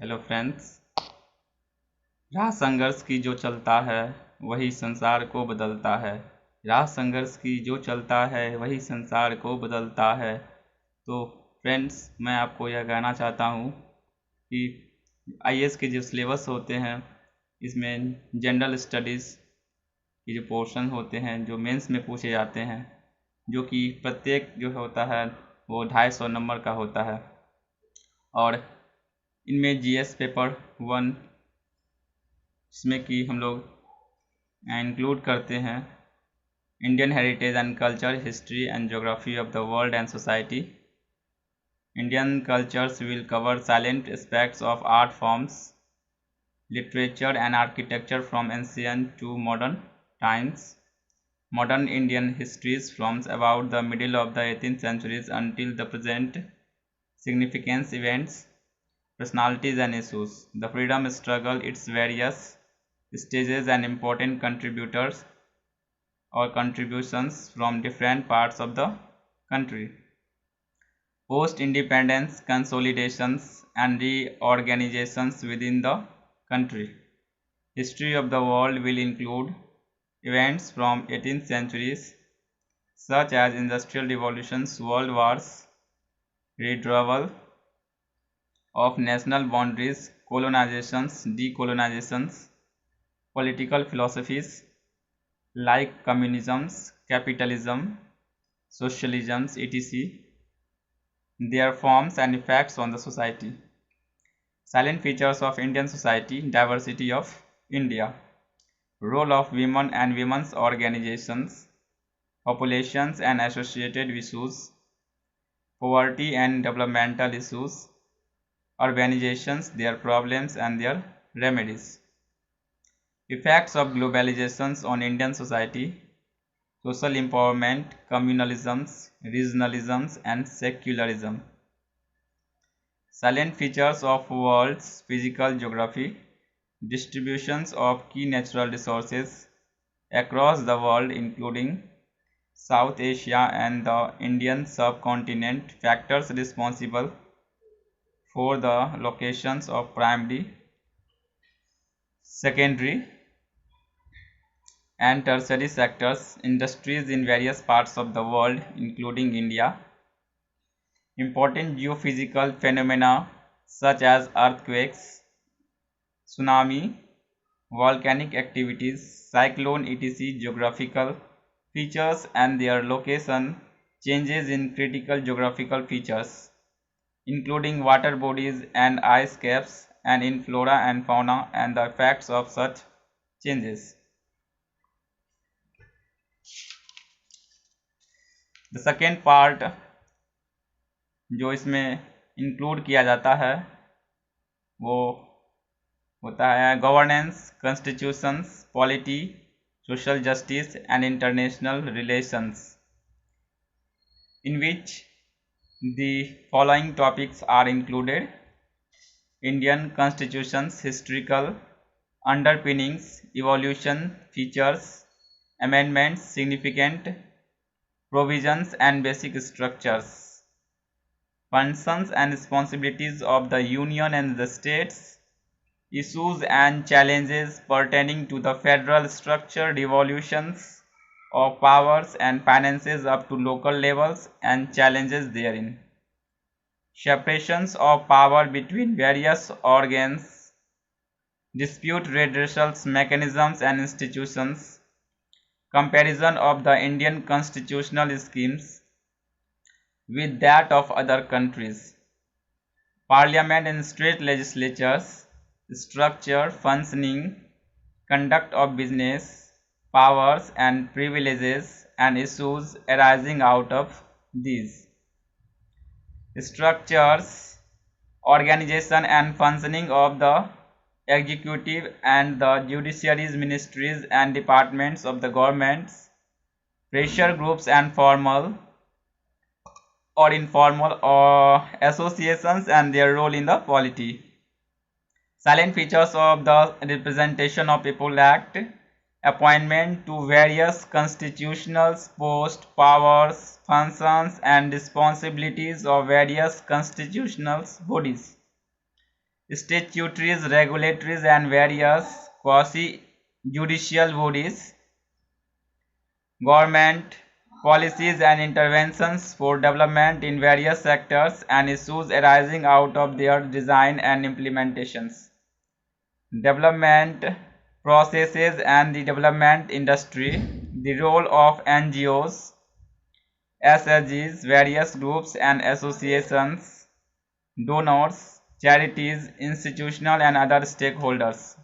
Hello friends. राह संघर्ष की जो चलता है वही संसार को बदलता है। राह संघर्ष की जो चलता है वही संसार को बदलता है। तो फ्रेंड्स, मैं आपको यह कहना चाहता हूँ कि आईएएस के जो सिलेबस होते हैं इसमें जनरल स्टडीज़ के जो पोर्शन होते हैं जो मेंस में पूछे जाते हैं, जो कि प्रत्येक जो होता है वो 250 नंबर का होता है। और इनमें जीएस पेपर 1 इसमें कि हम लोग इंक्लूड करते हैं Indian heritage and culture, history and geography of the world and society. Indian cultures will cover silent aspects of art forms, literature and architecture from ancient to modern times. Modern Indian histories from about the middle of the 18th centuries until the present, significance events, personalities and issues, the freedom struggle, its various stages and important contributors or contributions from different parts of the country. Post-independence consolidations and reorganizations within the country. History of the world will include events from 18th centuries such as industrial revolutions, world wars, redrawal of national boundaries, colonizations, decolonizations, political philosophies like communism, capitalism, socialism, etc., their forms and effects on the society. Silent features of Indian society, diversity of India, role of women and women's organizations, populations and associated issues, poverty and developmental issues, urbanizations, their problems and their remedies. Effects of globalizations on Indian society, social empowerment, communalisms, regionalisms and secularism. Silent features of world's physical geography, distributions of key natural resources across the world including South Asia and the Indian subcontinent, factors responsible for the locations of primary, secondary and tertiary sectors, industries in various parts of the world including India, important geophysical phenomena such as earthquakes, tsunami, volcanic activities, cyclone etc., geographical features and their location, changes in critical geographical features including water bodies and ice caps and in flora and fauna and the effects of such changes. The second part जो इसमें include किया जाता है वो होता है governance, constitutions, polity, social justice and international relations, in which the following topics are included: Indian Constitution's historical underpinnings, evolution, features, amendments, significant provisions and basic structures, functions and responsibilities of the Union and the states, issues and challenges pertaining to the federal structure, devolutions of powers and finances up to local levels and challenges therein, separations of power between various organs, dispute redressal mechanisms and institutions, comparison of the Indian constitutional schemes with that of other countries, parliament and state legislatures, structure, functioning, conduct of business, powers and privileges and issues arising out of these structures, organization and functioning of the executive and the judiciary's ministries and departments of the governments, pressure groups and formal or informal or associations and their role in the polity. Silent features of the Representation of People Act, appointment to various constitutional posts, powers, functions and responsibilities of various constitutional bodies, statutories, regulatories, and various quasi-judicial bodies, government policies and interventions for development in various sectors and issues arising out of their design and implementations, development processes and the development industry, the role of NGOs, SSGs, various groups and associations, donors, charities, institutional and other stakeholders,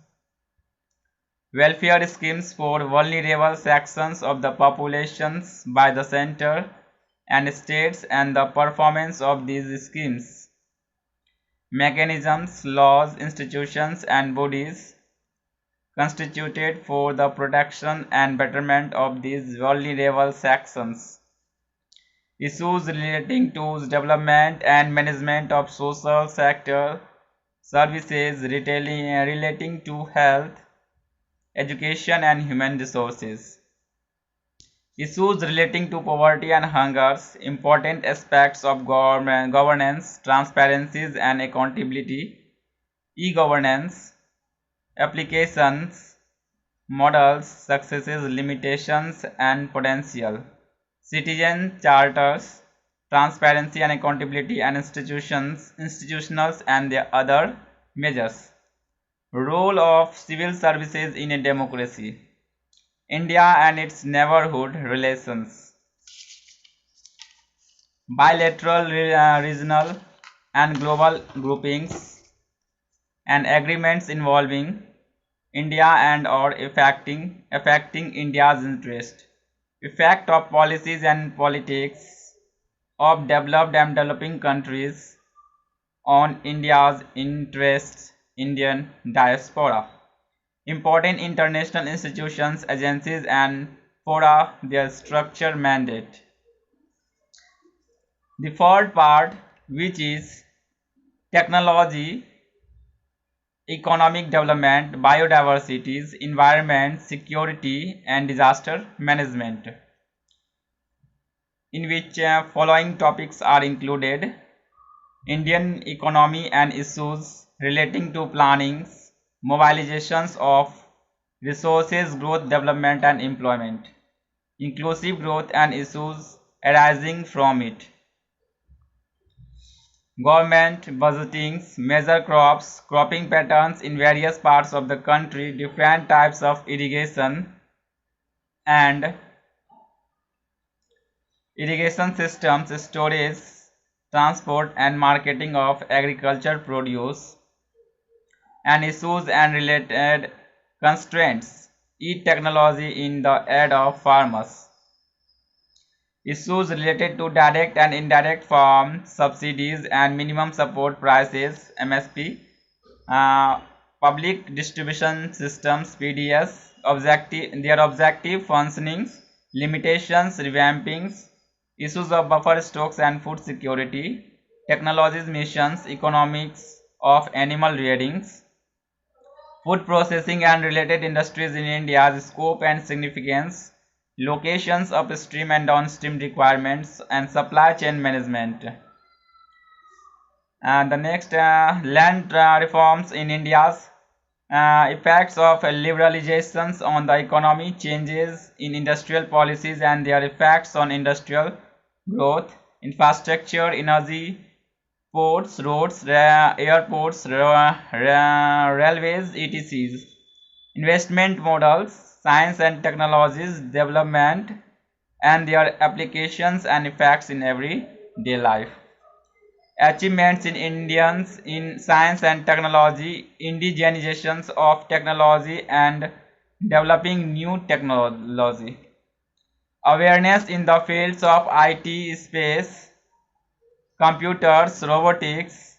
welfare schemes for vulnerable sections of the populations by the center and states and the performance of these schemes, mechanisms, laws, institutions and bodies constituted for the protection and betterment of these vulnerable sections, issues relating to development and management of social sector services relating to health, education and human resources, issues relating to poverty and hunger, important aspects of governance, transparencies and accountability, e-governance, applications, models, successes, limitations and potential, citizen charters, transparency and accountability and institutionals and their other measures, role of civil services in a democracy, India and its neighborhood relations, bilateral, regional and global groupings and agreements involving India and or affecting India's interest, effect of policies and politics of developed and developing countries on India's interests, Indian diaspora, important international institutions, agencies and fora, their structure, mandate. The third part, which is technology, economic development, biodiversity, environment, security and disaster management, in which following topics are included: Indian economy and issues relating to planning, mobilizations of resources, growth, development and employment, inclusive growth and issues arising from it, government budgeting, major crops, cropping patterns in various parts of the country, different types of irrigation and irrigation systems, storage, transport and marketing of agriculture produce, and issues and related constraints, e-technology in the aid of farmers, issues related to direct and indirect farm subsidies and minimum support prices MSP, public distribution systems PDS, their objective functionings, limitations, revampings, issues of buffer stocks and food security, technologies, missions, economics of animal rearings, food processing and related industries in India's scope and significance, locations upstream and downstream requirements, and supply chain management. And the next, land reforms in India's effects of liberalizations on the economy, changes in industrial policies and their effects on industrial growth, infrastructure, energy, ports, roads, airports, railways, etc. Investment models, science and technologies development and their applications and effects in everyday life. Achievements in Indians in science and technology, indigenizations of technology and developing new technology. Awareness in the fields of IT, space, computers, robotics,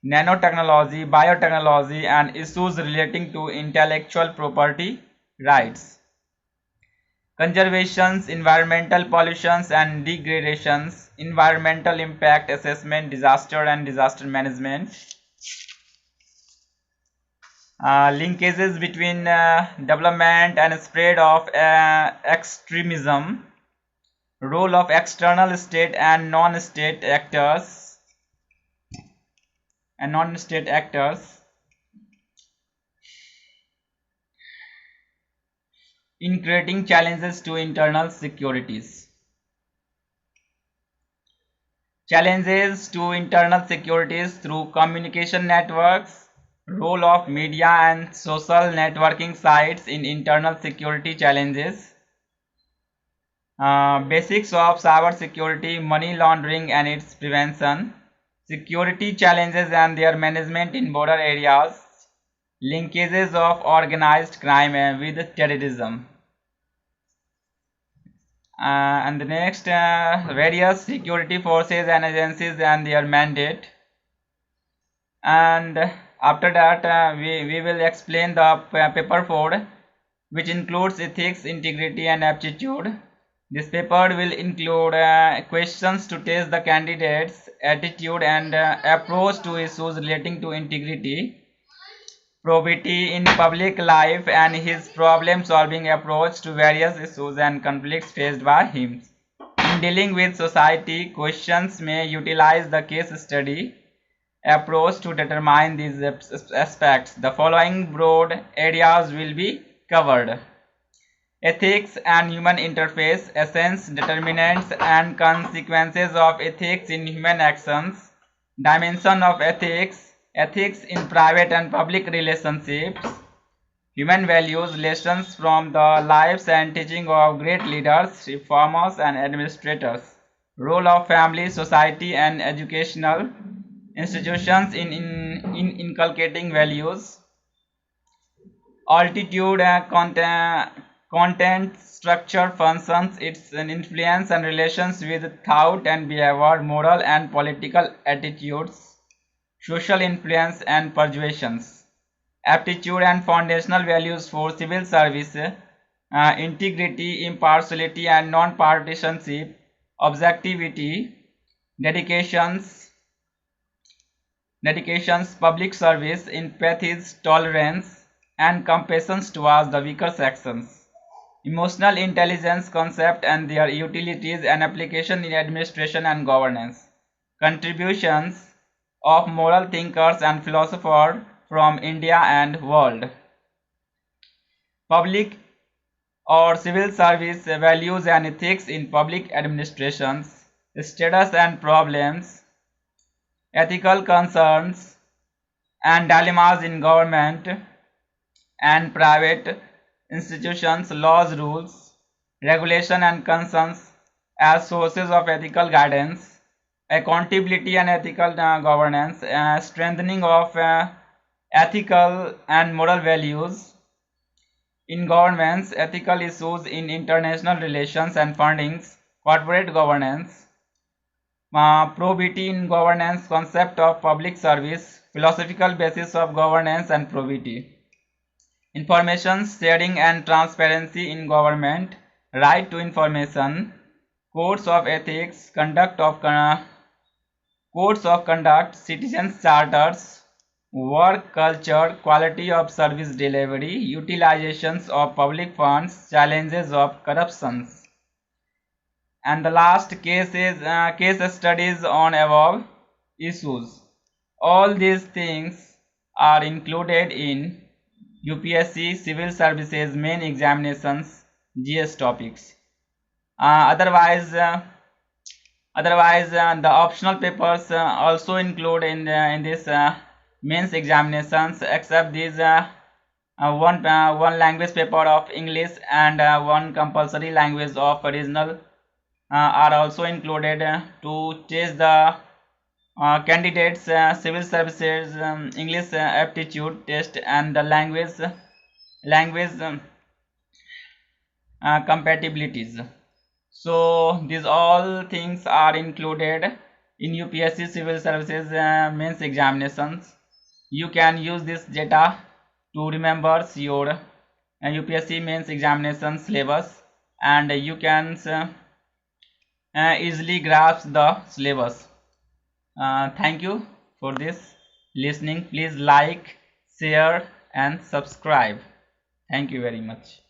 nanotechnology, biotechnology and issues relating to intellectual property rights. Conservations, environmental pollutions and degradations, environmental impact assessment, disaster and disaster management, linkages between development and spread of extremism, role of external state and non-state actors, in creating challenges to internal securities. Challenges to internal securities through communication networks, role of media and social networking sites in internal security challenges, basics of cyber security, money laundering and its prevention, security challenges and their management in border areas, linkages of organized crime with terrorism. And the next, various security forces and agencies and their mandate. And after that, we will explain the paper 4, which includes ethics, integrity and aptitude. This paper will include questions to test the candidate's attitude and approach to issues relating to integrity, probity in public life, and his problem-solving approach to various issues and conflicts faced by him. In dealing with society, questions may utilize the case study approach to determine these aspects. The following broad areas will be covered: ethics and human interface, essence, determinants and consequences of ethics in human actions, dimension of ethics, ethics in private and public relationships, human values, lessons from the lives and teaching of great leaders, reformers and administrators, role of family, society and educational institutions in inculcating values, altitude, content, structure, functions, its influence and relations with thought and behavior, moral and political attitudes, social influence and persuasions, aptitude and foundational values for civil service, integrity, impartiality and non-partisanship, objectivity, dedications, public service, empathy, tolerance and compassion towards the weaker sections, emotional intelligence concept and their utilities and application in administration and governance, contributions of moral thinkers and philosophers from India and world, public or civil service values and ethics in public administrations, status and problems, ethical concerns and dilemmas in government and private institutions, laws, rules, regulation and concerns as sources of ethical guidance, accountability and ethical governance, strengthening of ethical and moral values in governments, ethical issues in international relations and fundings, corporate governance, probity in governance, concept of public service, philosophical basis of governance and probity, information sharing and transparency in government, right to information, codes of ethics, codes of conduct, citizens charters, work culture, quality of service delivery, utilizations of public funds, challenges of corruptions. And the last case is case studies on above issues. All these things are included in UPSC Civil Services main examinations GS topics. Otherwise, the optional papers also include in this mains examinations, except these one language paper of English and one compulsory language of regional are also included to test the candidates civil services English aptitude test and the language compatibilities. So these all things are included in UPSC Civil Services mains examinations. You can use this data to remember your UPSC mains examination syllabus, and you can easily grasp the syllabus. Thank you for this listening. Please like, share and subscribe. Thank you very much.